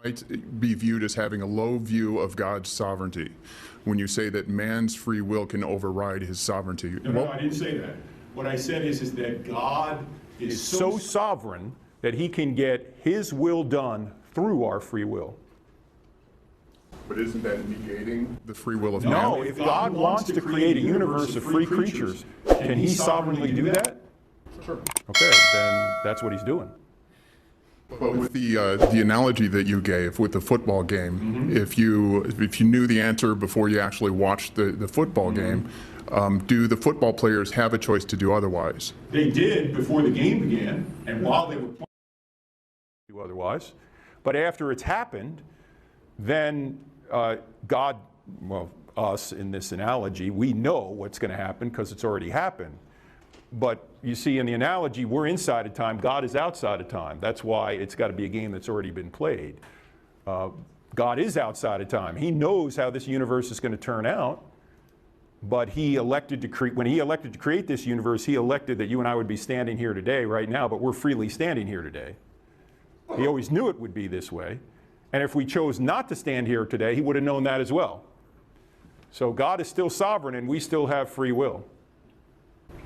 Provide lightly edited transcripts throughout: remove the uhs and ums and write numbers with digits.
might be viewed as having a low view of God's sovereignty when you say that man's free will can override his sovereignty. No, I didn't say that. What I said is that God is so sovereign that he can get his will done through our free will. But isn't that negating the free will of man? No, if God wants to create a universe of free creatures, can he sovereignly do that? Sure. Okay, then that's what he's doing. But with the analogy that you gave with the football game, if you knew the answer before you actually watched the football game, do the football players have a choice to do otherwise? They did before the game began, and while they were playing. Do otherwise. But after it's happened, then God, well, us in this analogy, we know what's going to happen because it's already happened. But you see, in the analogy, we're inside of time, God is outside of time. That's why it's got to be a game that's already been played. God is outside of time. He knows how this universe is going to turn out, but he elected to when he elected to create this universe, he elected that you and I would be standing here today, right now, but we're freely standing here today. He always knew it would be this way. And if we chose not to stand here today, he would have known that as well. So God is still sovereign, and we still have free will.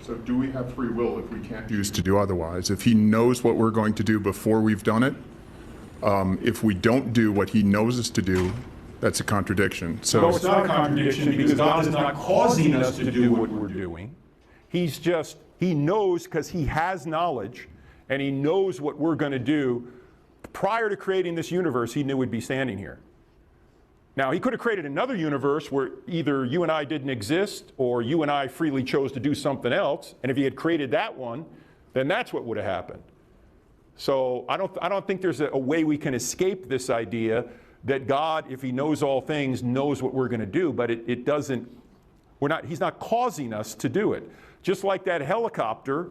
So do we have free will if we can't choose to do otherwise? If he knows what we're going to do before we've done it, if we don't do what he knows us to do, that's a contradiction. So no, it's not a contradiction because God is not causing us to do what we're doing. He's just, he knows because he has knowledge, and he knows what we're going to do. Prior to creating this universe, he knew we'd be standing here. Now, he could have created another universe where either you and I didn't exist or you and I freely chose to do something else. And if he had created that one, then that's what would have happened. So I don't think there's a way we can escape this idea that God, if he knows all things, knows what we're going to do. But it doesn't, he's not causing us to do it. Just like that helicopter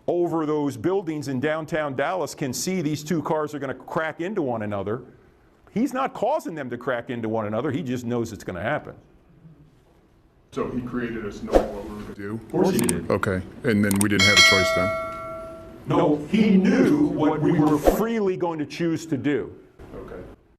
over those buildings in downtown Dallas can see these two cars are going to crack into one another. He's not causing them to crack into one another. He just knows it's going to happen. So he created us knowing what we were going to do? Of course he did. Okay. And then we didn't have a choice then? No, he knew what we were freely going to choose to do.